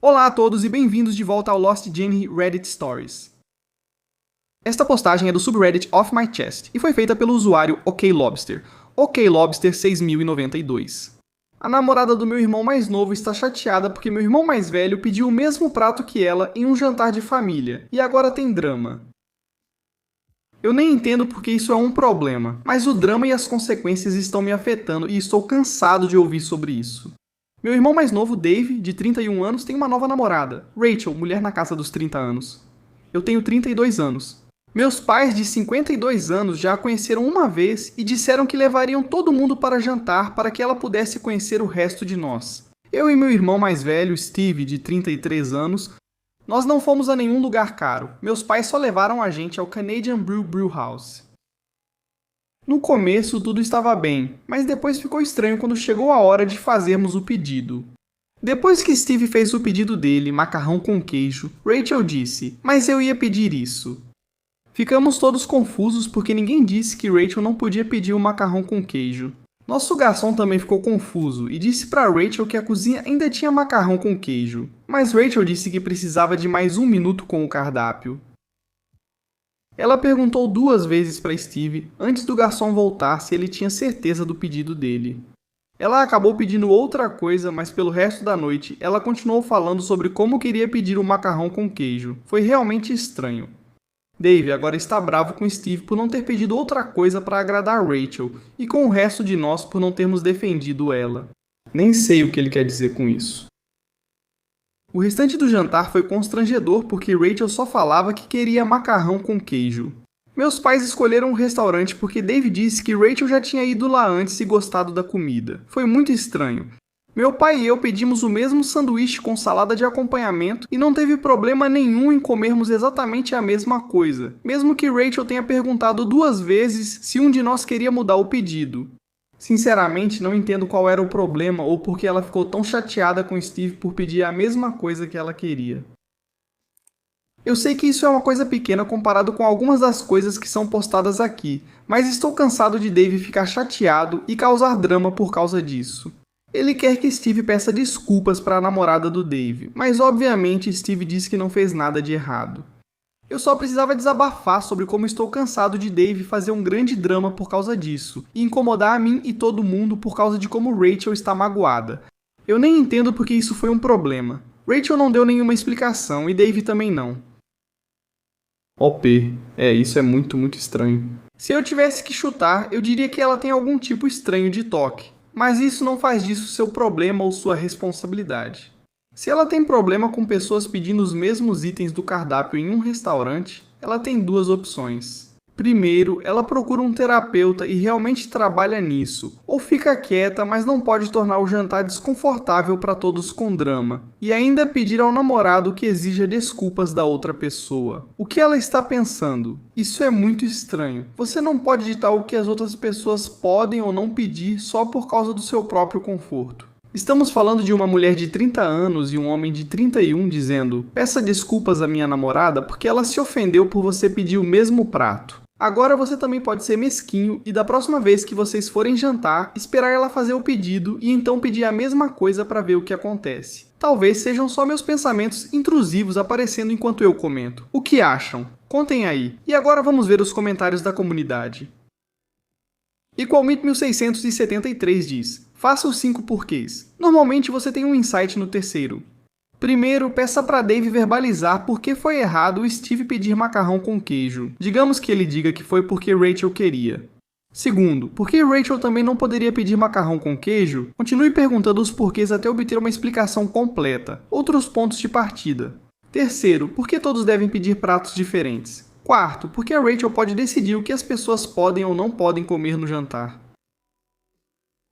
Olá a todos e bem-vindos de volta ao Lost Jenny Reddit Stories. Esta postagem é do subreddit Off My Chest e foi feita pelo usuário OKLobster, OKLobster6092. A namorada do meu irmão mais novo está chateada porque meu irmão mais velho pediu o mesmo prato que ela em um jantar de família, e agora tem drama. Eu nem entendo porque isso é um problema, mas o drama e as consequências estão me afetando e estou cansado de ouvir sobre isso. Meu irmão mais novo, Dave, de 31 anos, tem uma nova namorada, Rachel, mulher na casa dos 30 anos. Eu tenho 32 anos. Meus pais, de 52 anos, já a conheceram uma vez e disseram que levariam todo mundo para jantar para que ela pudesse conhecer o resto de nós. Eu e meu irmão mais velho, Steve, de 33 anos, nós não fomos a nenhum lugar caro. Meus pais só levaram a gente ao Canadian Brew House. No começo tudo estava bem, mas depois ficou estranho quando chegou a hora de fazermos o pedido. Depois que Steve fez o pedido dele, macarrão com queijo, Rachel disse, mas eu ia pedir isso. Ficamos todos confusos porque ninguém disse que Rachel não podia pedir o macarrão com queijo. Nosso garçom também ficou confuso e disse para Rachel que a cozinha ainda tinha macarrão com queijo, mas Rachel disse que precisava de mais 1 minuto com o cardápio. Ela perguntou 2 vezes para Steve antes do garçom voltar se ele tinha certeza do pedido dele. Ela acabou pedindo outra coisa, mas pelo resto da noite ela continuou falando sobre como queria pedir o macarrão com queijo. Foi realmente estranho. Dave agora está bravo com Steve por não ter pedido outra coisa para agradar Rachel e com o resto de nós por não termos defendido ela. Nem sei o que ele quer dizer com isso. O restante do jantar foi constrangedor porque Rachel só falava que queria macarrão com queijo. Meus pais escolheram um restaurante porque Dave disse que Rachel já tinha ido lá antes e gostado da comida. Foi muito estranho. Meu pai e eu pedimos o mesmo sanduíche com salada de acompanhamento e não teve problema nenhum em comermos exatamente a mesma coisa, mesmo que Rachel tenha perguntado 2 vezes se um de nós queria mudar o pedido. Sinceramente, não entendo qual era o problema ou por que ela ficou tão chateada com Steve por pedir a mesma coisa que ela queria. Eu sei que isso é uma coisa pequena comparado com algumas das coisas que são postadas aqui, mas estou cansado de Dave ficar chateado e causar drama por causa disso. Ele quer que Steve peça desculpas para a namorada do Dave, mas obviamente Steve disse que não fez nada de errado. Eu só precisava desabafar sobre como estou cansado de Dave fazer um grande drama por causa disso, e incomodar a mim e todo mundo por causa de como Rachel está magoada. Eu nem entendo porque isso foi um problema. Rachel não deu nenhuma explicação e Dave também não. OP. Isso é muito estranho. Se eu tivesse que chutar, eu diria que ela tem algum tipo estranho de toque. Mas isso não faz disso seu problema ou sua responsabilidade. Se ela tem problema com pessoas pedindo os mesmos itens do cardápio em um restaurante, ela tem 2 opções. Primeiro, ela procura um terapeuta e realmente trabalha nisso, ou fica quieta, mas não pode tornar o jantar desconfortável para todos com drama, e ainda pedir ao namorado que exija desculpas da outra pessoa. O que ela está pensando? Isso é muito estranho. Você não pode ditar o que as outras pessoas podem ou não pedir só por causa do seu próprio conforto. Estamos falando de uma mulher de 30 anos e um homem de 31 dizendo: peça desculpas à minha namorada porque ela se ofendeu por você pedir o mesmo prato. Agora você também pode ser mesquinho e da próxima vez que vocês forem jantar, esperar ela fazer o pedido e então pedir a mesma coisa para ver o que acontece. Talvez sejam só meus pensamentos intrusivos aparecendo enquanto eu comento. O que acham? Contem aí. E agora vamos ver os comentários da comunidade. Equalmit1673 diz: faça os 5 porquês. Normalmente você tem um insight no terceiro. Primeiro, peça para Dave verbalizar por que foi errado o Steve pedir macarrão com queijo. Digamos que ele diga que foi porque Rachel queria. Segundo, por que Rachel também não poderia pedir macarrão com queijo? Continue perguntando os porquês até obter uma explicação completa. Outros pontos de partida. Terceiro, por que todos devem pedir pratos diferentes? Quarto, por que a Rachel pode decidir o que as pessoas podem ou não podem comer no jantar?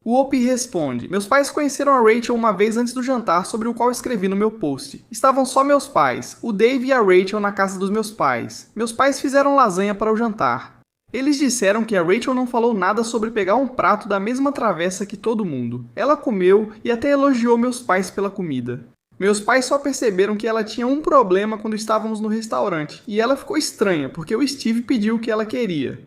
O Opie responde: meus pais conheceram a Rachel uma vez antes do jantar sobre o qual escrevi no meu post. Estavam só meus pais, o Dave e a Rachel na casa dos meus pais. Meus pais fizeram lasanha para o jantar. Eles disseram que a Rachel não falou nada sobre pegar um prato da mesma travessa que todo mundo. Ela comeu e até elogiou meus pais pela comida. Meus pais só perceberam que ela tinha um problema quando estávamos no restaurante, e ela ficou estranha porque o Steve pediu o que ela queria.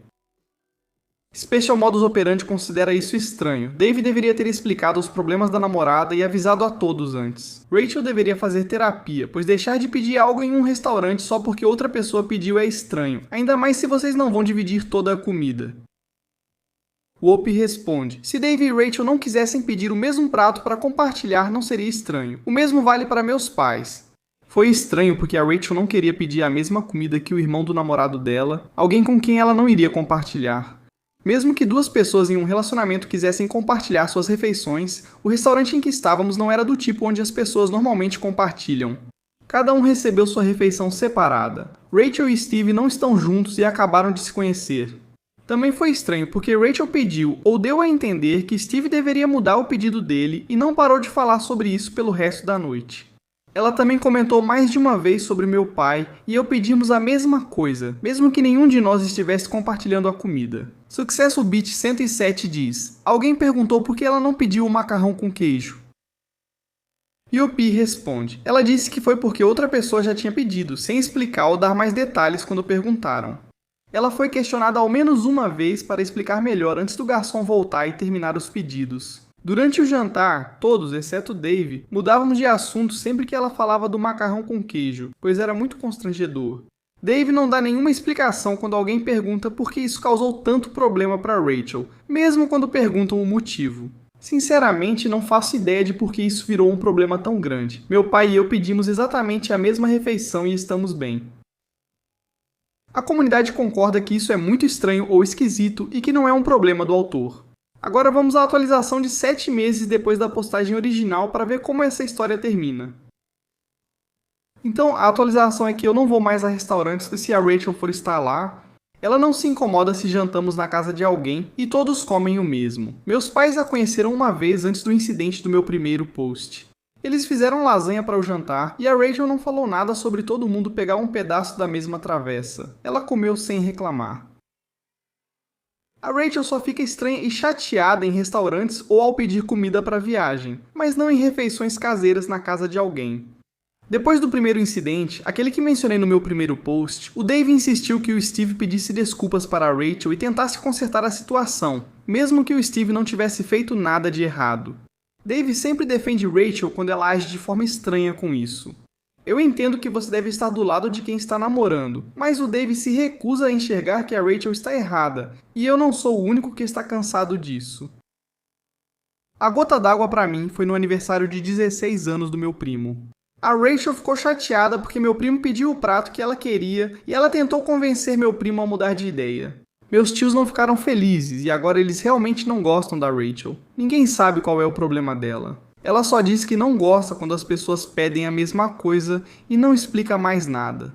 Special Modus Operandi considera isso estranho. Dave deveria ter explicado os problemas da namorada e avisado a todos antes. Rachel deveria fazer terapia, pois deixar de pedir algo em um restaurante só porque outra pessoa pediu é estranho, ainda mais se vocês não vão dividir toda a comida. Whoopi responde: se Dave e Rachel não quisessem pedir o mesmo prato para compartilhar, não seria estranho. O mesmo vale para meus pais. Foi estranho porque a Rachel não queria pedir a mesma comida que o irmão do namorado dela, alguém com quem ela não iria compartilhar. Mesmo que duas pessoas em um relacionamento quisessem compartilhar suas refeições, o restaurante em que estávamos não era do tipo onde as pessoas normalmente compartilham. Cada um recebeu sua refeição separada. Rachel e Steve não estão juntos e acabaram de se conhecer. Também foi estranho porque Rachel pediu ou deu a entender que Steve deveria mudar o pedido dele e não parou de falar sobre isso pelo resto da noite. Ela também comentou mais de uma vez sobre meu pai e eu pedimos a mesma coisa, mesmo que nenhum de nós estivesse compartilhando a comida. Successful Beat 107 diz: alguém perguntou por que ela não pediu o macarrão com queijo. Whoopi responde: ela disse que foi porque outra pessoa já tinha pedido, sem explicar ou dar mais detalhes quando perguntaram. Ela foi questionada ao menos uma vez para explicar melhor antes do garçom voltar e terminar os pedidos. Durante o jantar, todos, exceto Dave, mudávamos de assunto sempre que ela falava do macarrão com queijo, pois era muito constrangedor. Dave não dá nenhuma explicação quando alguém pergunta por que isso causou tanto problema para Rachel, mesmo quando perguntam o motivo. Sinceramente, não faço ideia de por que isso virou um problema tão grande. Meu pai e eu pedimos exatamente a mesma refeição e estamos bem. A comunidade concorda que isso é muito estranho ou esquisito e que não é um problema do autor. Agora vamos à atualização de 7 meses depois da postagem original para ver como essa história termina. Então, a atualização é que eu não vou mais a restaurantes se a Rachel for estar lá. Ela não se incomoda se jantamos na casa de alguém e todos comem o mesmo. Meus pais a conheceram uma vez antes do incidente do meu primeiro post. Eles fizeram lasanha para o jantar e a Rachel não falou nada sobre todo mundo pegar um pedaço da mesma travessa. Ela comeu sem reclamar. A Rachel só fica estranha e chateada em restaurantes ou ao pedir comida para viagem, mas não em refeições caseiras na casa de alguém. Depois do primeiro incidente, aquele que mencionei no meu primeiro post, o Dave insistiu que o Steve pedisse desculpas para a Rachel e tentasse consertar a situação, mesmo que o Steve não tivesse feito nada de errado. Dave sempre defende Rachel quando ela age de forma estranha com isso. Eu entendo que você deve estar do lado de quem está namorando, mas o Dave se recusa a enxergar que a Rachel está errada, e eu não sou o único que está cansado disso. A gota d'água para mim foi no aniversário de 16 anos do meu primo. A Rachel ficou chateada porque meu primo pediu o prato que ela queria e ela tentou convencer meu primo a mudar de ideia. Meus tios não ficaram felizes e agora eles realmente não gostam da Rachel. Ninguém sabe qual é o problema dela. Ela só diz que não gosta quando as pessoas pedem a mesma coisa e não explica mais nada.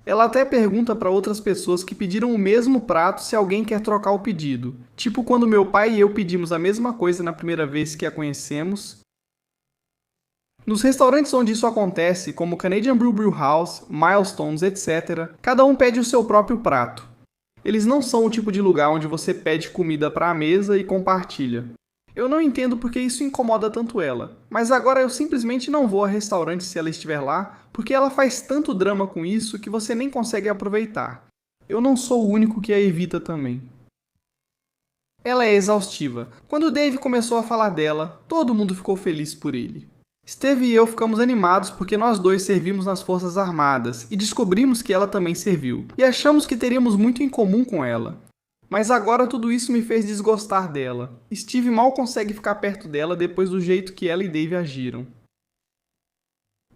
Ela até pergunta para outras pessoas que pediram o mesmo prato se alguém quer trocar o pedido. Tipo quando meu pai e eu pedimos a mesma coisa na primeira vez que a conhecemos. Nos restaurantes onde isso acontece, como Canadian Brew House, Milestones, etc., cada um pede o seu próprio prato. Eles não são o tipo de lugar onde você pede comida para a mesa e compartilha. Eu não entendo porque isso incomoda tanto ela, mas agora eu simplesmente não vou a restaurante se ela estiver lá, porque ela faz tanto drama com isso que você nem consegue aproveitar. Eu não sou o único que a evita também. Ela é exaustiva. Quando Dave começou a falar dela, todo mundo ficou feliz por ele. Steve e eu ficamos animados porque nós dois servimos nas Forças Armadas e descobrimos que ela também serviu, e achamos que teríamos muito em comum com ela. Mas agora tudo isso me fez desgostar dela. Steve mal consegue ficar perto dela depois do jeito que ela e Dave agiram.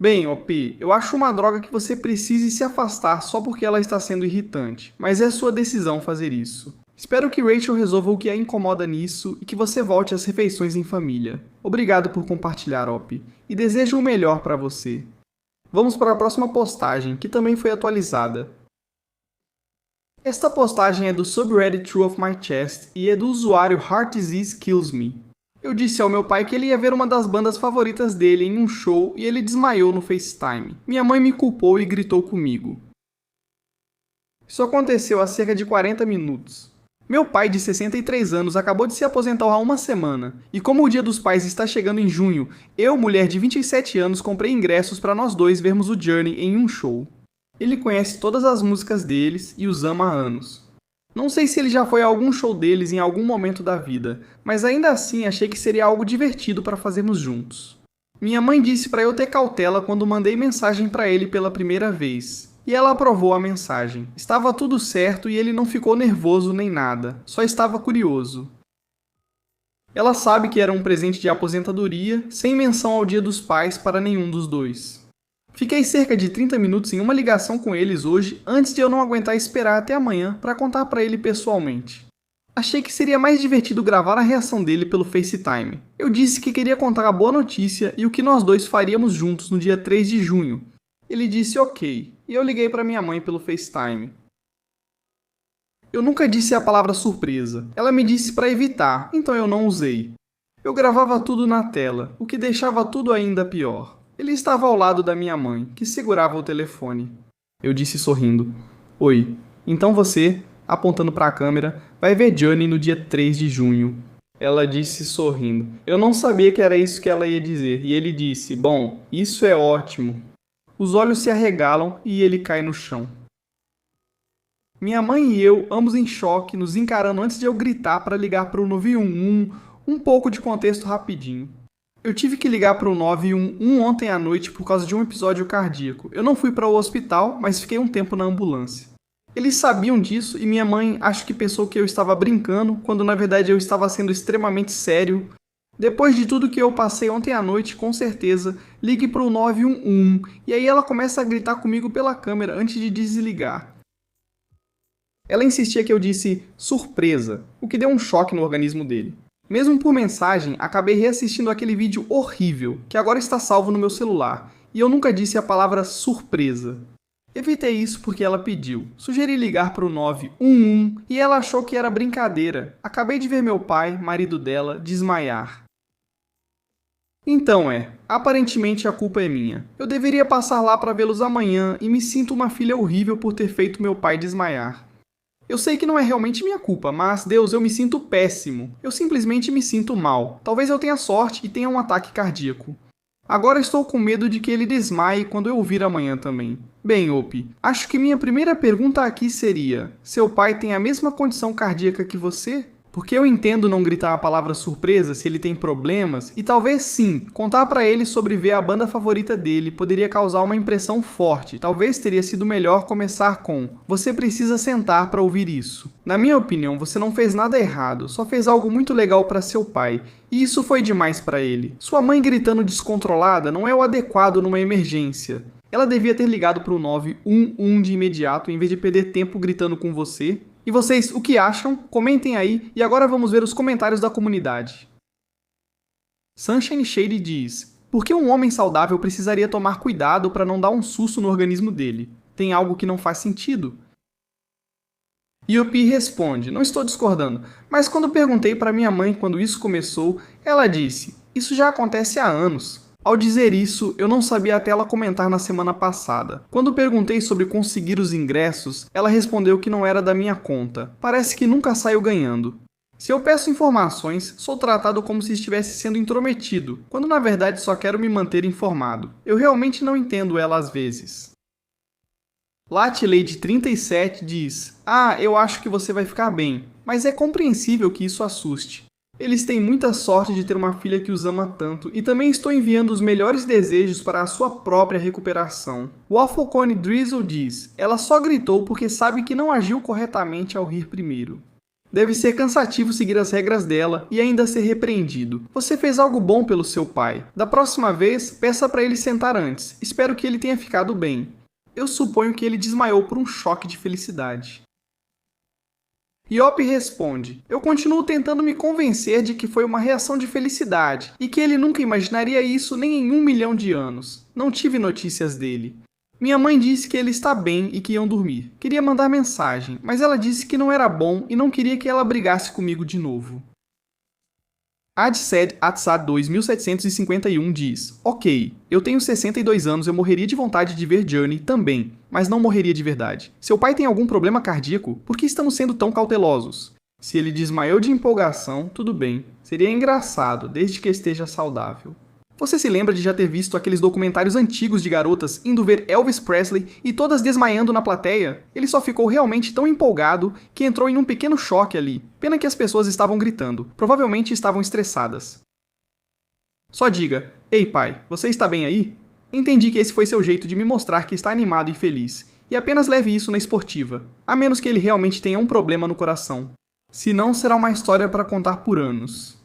Bem, OP, eu acho uma droga que você precise se afastar só porque ela está sendo irritante, mas é sua decisão fazer isso. Espero que Rachel resolva o que a incomoda nisso e que você volte às refeições em família. Obrigado por compartilhar, OP, e desejo o melhor para você. Vamos para a próxima postagem, que também foi atualizada. Esta postagem é do subreddit True of My Chest e é do usuário Heart Disease Kills Me. Eu disse ao meu pai que ele ia ver uma das bandas favoritas dele em um show e ele desmaiou no FaceTime. Minha mãe me culpou e gritou comigo. Isso aconteceu há cerca de 40 minutos. Meu pai, de 63 anos, acabou de se aposentar há uma semana, e como o Dia dos Pais está chegando em junho, eu, mulher de 27 anos, comprei ingressos para nós dois vermos o Journey em um show. Ele conhece todas as músicas deles e os ama há anos. Não sei se ele já foi a algum show deles em algum momento da vida, mas ainda assim achei que seria algo divertido para fazermos juntos. Minha mãe disse para eu ter cautela quando mandei mensagem para ele pela primeira vez. E ela aprovou a mensagem. Estava tudo certo e ele não ficou nervoso nem nada, só estava curioso. Ela sabe que era um presente de aposentadoria, sem menção ao Dia dos Pais para nenhum dos dois. Fiquei cerca de 30 minutos em uma ligação com eles hoje, antes de eu não aguentar esperar até amanhã para contar para ele pessoalmente. Achei que seria mais divertido gravar a reação dele pelo FaceTime. Eu disse que queria contar a boa notícia e o que nós dois faríamos juntos no dia 3 de junho. Ele disse ok, e eu liguei para minha mãe pelo FaceTime. Eu nunca disse a palavra surpresa. Ela me disse para evitar, então eu não usei. Eu gravava tudo na tela, o que deixava tudo ainda pior. Ele estava ao lado da minha mãe, que segurava o telefone. Eu disse sorrindo: oi, então você, apontando para a câmera, vai ver Johnny no dia 3 de junho. Ela disse sorrindo. Eu não sabia que era isso que ela ia dizer, e ele disse: bom, isso é ótimo. Os olhos se arregalam e ele cai no chão. Minha mãe e eu, ambos em choque, nos encarando antes de eu gritar para ligar para o 911, um pouco de contexto rapidinho. Eu tive que ligar para o 911 ontem à noite por causa de um episódio cardíaco. Eu não fui para o hospital, mas fiquei um tempo na ambulância. Eles sabiam disso e minha mãe acho que pensou que eu estava brincando, quando na verdade eu estava sendo extremamente sério. Depois de tudo que eu passei ontem à noite, com certeza, ligue para o 911 e aí ela começa a gritar comigo pela câmera antes de desligar. Ela insistia que eu disse surpresa, o que deu um choque no organismo dele. Mesmo por mensagem, acabei reassistindo aquele vídeo horrível, que agora está salvo no meu celular, e eu nunca disse a palavra surpresa. Evitei isso porque ela pediu. Sugeri ligar para o 911 e ela achou que era brincadeira. Acabei de ver meu pai, marido dela, desmaiar. Então aparentemente a culpa é minha. Eu deveria passar lá para vê-los amanhã e me sinto uma filha horrível por ter feito meu pai desmaiar. Eu sei que não é realmente minha culpa, mas, Deus, eu me sinto péssimo. Eu simplesmente me sinto mal. Talvez eu tenha sorte e tenha um ataque cardíaco. Agora estou com medo de que ele desmaie quando eu ouvir amanhã também. Bem, Opie, acho que minha primeira pergunta aqui seria: seu pai tem a mesma condição cardíaca que você? Porque eu entendo não gritar a palavra surpresa se ele tem problemas, e talvez sim, contar pra ele sobre ver a banda favorita dele poderia causar uma impressão forte. Talvez teria sido melhor começar com: você precisa sentar pra ouvir isso. Na minha opinião, você não fez nada errado, só fez algo muito legal pra seu pai, e isso foi demais pra ele. Sua mãe gritando descontrolada não é o adequado numa emergência. Ela devia ter ligado pro 911 de imediato em vez de perder tempo gritando com você. E vocês, o que acham? Comentem aí, e agora vamos ver os comentários da comunidade. Sunshine Shade diz: por que um homem saudável precisaria tomar cuidado para não dar um susto no organismo dele? Tem algo que não faz sentido. Yupi responde: não estou discordando, mas quando perguntei para minha mãe quando isso começou, ela disse: isso já acontece há anos. Ao dizer isso, eu não sabia até ela comentar na semana passada. Quando perguntei sobre conseguir os ingressos, ela respondeu que não era da minha conta. Parece que nunca saio ganhando. Se eu peço informações, sou tratado como se estivesse sendo intrometido, quando na verdade só quero me manter informado. Eu realmente não entendo ela às vezes. Latilade 37 diz: eu acho que você vai ficar bem, mas é compreensível que isso assuste. Eles têm muita sorte de ter uma filha que os ama tanto, e também estou enviando os melhores desejos para a sua própria recuperação. Wafflecone Drizzle diz: ela só gritou porque sabe que não agiu corretamente ao rir primeiro. Deve ser cansativo seguir as regras dela e ainda ser repreendido. Você fez algo bom pelo seu pai. Da próxima vez, peça para ele sentar antes. Espero que ele tenha ficado bem. Eu suponho que ele desmaiou por um choque de felicidade. Yop responde: eu continuo tentando me convencer de que foi uma reação de felicidade e que ele nunca imaginaria isso nem em 1 milhão de anos. Não tive notícias dele. Minha mãe disse que ele está bem e que iam dormir. Queria mandar mensagem, mas ela disse que não era bom e não queria que ela brigasse comigo de novo. Adsed Atsad 2751 diz: ok, eu tenho 62 anos, eu morreria de vontade de ver Journey também, mas não morreria de verdade. Seu pai tem algum problema cardíaco? Por que estamos sendo tão cautelosos? Se ele desmaiou de empolgação, tudo bem. Seria engraçado, desde que esteja saudável. Você se lembra de já ter visto aqueles documentários antigos de garotas indo ver Elvis Presley e todas desmaiando na plateia? Ele só ficou realmente tão empolgado que entrou em um pequeno choque ali. Pena que as pessoas estavam gritando. Provavelmente estavam estressadas. Só diga, ei pai, você está bem aí? Entendi que esse foi seu jeito de me mostrar que está animado e feliz. E apenas leve isso na esportiva. A menos que ele realmente tenha um problema no coração. Senão será uma história para contar por anos.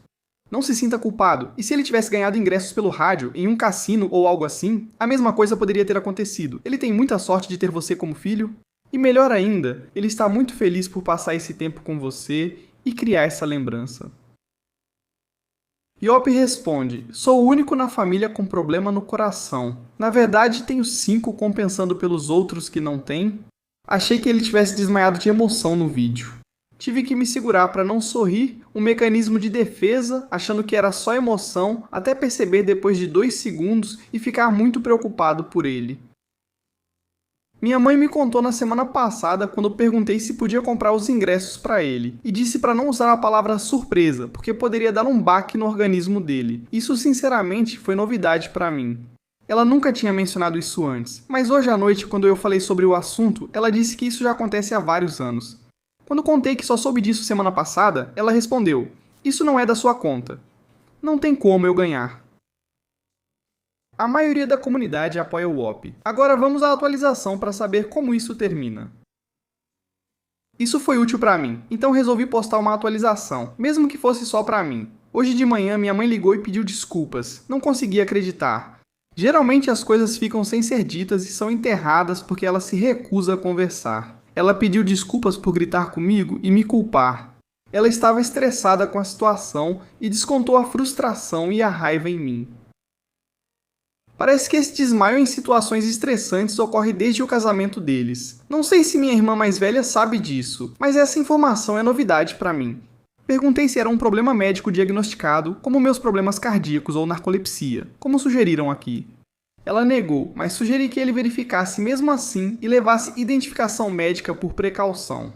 Não se sinta culpado, e se ele tivesse ganhado ingressos pelo rádio, em um cassino ou algo assim, a mesma coisa poderia ter acontecido. Ele tem muita sorte de ter você como filho. E melhor ainda, ele está muito feliz por passar esse tempo com você e criar essa lembrança. Yop responde, sou o único na família com problema no coração. Na verdade, tenho 5 compensando pelos outros que não têm. Achei que ele tivesse desmaiado de emoção no vídeo. Tive que me segurar para não sorrir, um mecanismo de defesa, achando que era só emoção, até perceber depois de 2 segundos e ficar muito preocupado por ele. Minha mãe me contou na semana passada quando eu perguntei se podia comprar os ingressos para ele, e disse para não usar a palavra surpresa, porque poderia dar um baque no organismo dele. Isso sinceramente foi novidade para mim. Ela nunca tinha mencionado isso antes, mas hoje à noite, quando eu falei sobre o assunto, ela disse que isso já acontece há vários anos. Quando contei que só soube disso semana passada, ela respondeu, isso não é da sua conta. Não tem como eu ganhar. A maioria da comunidade apoia o WOP. Agora vamos à atualização para saber como isso termina. Isso foi útil para mim, então resolvi postar uma atualização, mesmo que fosse só para mim. Hoje de manhã minha mãe ligou e pediu desculpas, não consegui acreditar. Geralmente as coisas ficam sem ser ditas e são enterradas porque ela se recusa a conversar. Ela pediu desculpas por gritar comigo e me culpar. Ela estava estressada com a situação e descontou a frustração e a raiva em mim. Parece que esse desmaio em situações estressantes ocorre desde o casamento deles. Não sei se minha irmã mais velha sabe disso, mas essa informação é novidade para mim. Perguntei se era um problema médico diagnosticado, como meus problemas cardíacos ou narcolepsia, como sugeriram aqui. Ela negou, mas sugeri que ele verificasse mesmo assim e levasse identificação médica por precaução.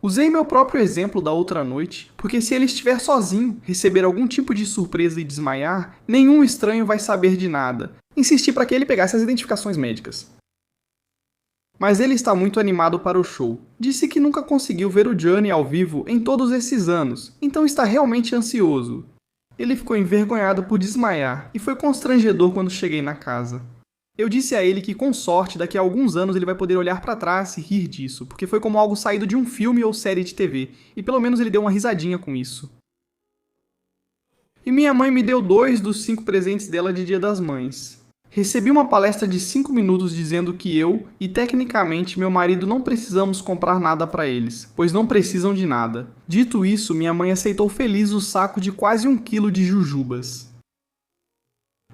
Usei meu próprio exemplo da outra noite, porque se ele estiver sozinho, receber algum tipo de surpresa e desmaiar, nenhum estranho vai saber de nada. Insisti para que ele pegasse as identificações médicas. Mas ele está muito animado para o show. Disse que nunca conseguiu ver o Johnny ao vivo em todos esses anos, então está realmente ansioso. Ele ficou envergonhado por desmaiar e foi constrangedor quando cheguei na casa. Eu disse a ele que, com sorte, daqui a alguns anos ele vai poder olhar para trás e rir disso, porque foi como algo saído de um filme ou série de TV, e pelo menos ele deu uma risadinha com isso. E minha mãe me deu 2 dos 5 presentes dela de Dia das Mães. Recebi uma palestra de 5 minutos dizendo que eu, e tecnicamente meu marido, não precisamos comprar nada para eles, pois não precisam de nada. Dito isso, minha mãe aceitou feliz o saco de quase 1 quilo de jujubas.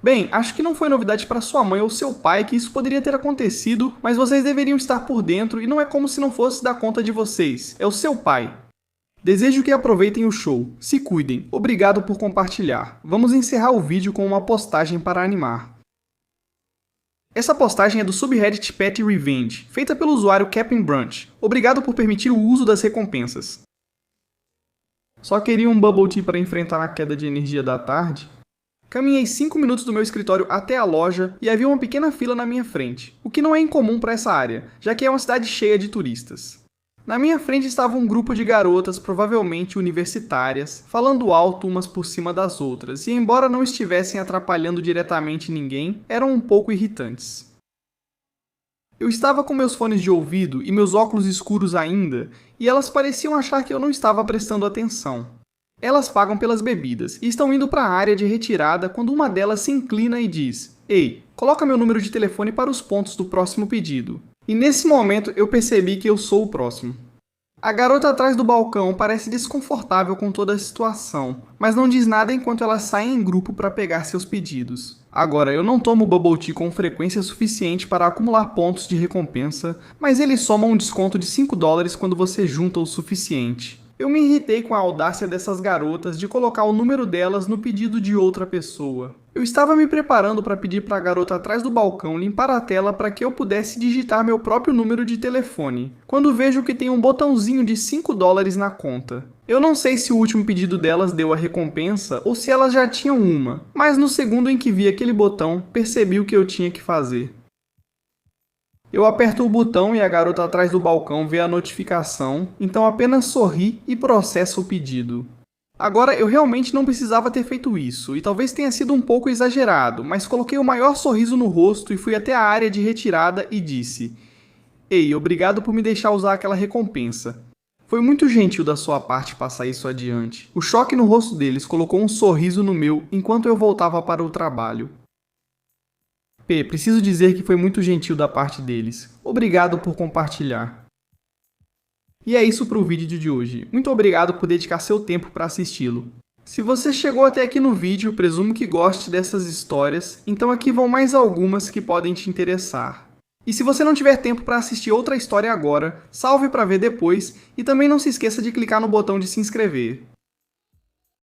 Bem, acho que não foi novidade para sua mãe ou seu pai que isso poderia ter acontecido, mas vocês deveriam estar por dentro e não é como se não fosse dar conta de vocês, é o seu pai. Desejo que aproveitem o show, se cuidem, obrigado por compartilhar. Vamos encerrar o vídeo com uma postagem para animar. Essa postagem é do subreddit Pet Revenge, feita pelo usuário Captain Brunch. Obrigado por permitir o uso das recompensas. Só queria um Bubble Tea para enfrentar a queda de energia da tarde? Caminhei 5 minutos do meu escritório até a loja e havia uma pequena fila na minha frente, o que não é incomum para essa área, já que é uma cidade cheia de turistas. Na minha frente estava um grupo de garotas, provavelmente universitárias, falando alto umas por cima das outras, e embora não estivessem atrapalhando diretamente ninguém, eram um pouco irritantes. Eu estava com meus fones de ouvido e meus óculos escuros ainda, e elas pareciam achar que eu não estava prestando atenção. Elas pagam pelas bebidas e estão indo para a área de retirada quando uma delas se inclina e diz: "Ei, coloca meu número de telefone para os pontos do próximo pedido." E nesse momento eu percebi que eu sou o próximo. A garota atrás do balcão parece desconfortável com toda a situação, mas não diz nada enquanto elas saem em grupo para pegar seus pedidos. Agora, eu não tomo Bubble Tea com frequência suficiente para acumular pontos de recompensa, mas ele soma um desconto de $5 quando você junta o suficiente. Eu me irritei com a audácia dessas garotas de colocar o número delas no pedido de outra pessoa. Eu estava me preparando para pedir para a garota atrás do balcão limpar a tela para que eu pudesse digitar meu próprio número de telefone, quando vejo que tem um botãozinho de $5 na conta. Eu não sei se o último pedido delas deu a recompensa ou se elas já tinham uma, mas no segundo em que vi aquele botão, percebi o que eu tinha que fazer. Eu aperto o botão e a garota atrás do balcão vê a notificação, então apenas sorri e processo o pedido. Agora, eu realmente não precisava ter feito isso, e talvez tenha sido um pouco exagerado, mas coloquei o maior sorriso no rosto e fui até a área de retirada e disse: Ei, obrigado por me deixar usar aquela recompensa. Foi muito gentil da sua parte passar isso adiante. O choque no rosto deles colocou um sorriso no meu enquanto eu voltava para o trabalho. P, preciso dizer que foi muito gentil da parte deles. Obrigado por compartilhar. E é isso para o vídeo de hoje. Muito obrigado por dedicar seu tempo para assisti-lo. Se você chegou até aqui no vídeo, presumo que goste dessas histórias, então aqui vão mais algumas que podem te interessar. E se você não tiver tempo para assistir outra história agora, salve para ver depois e também não se esqueça de clicar no botão de se inscrever.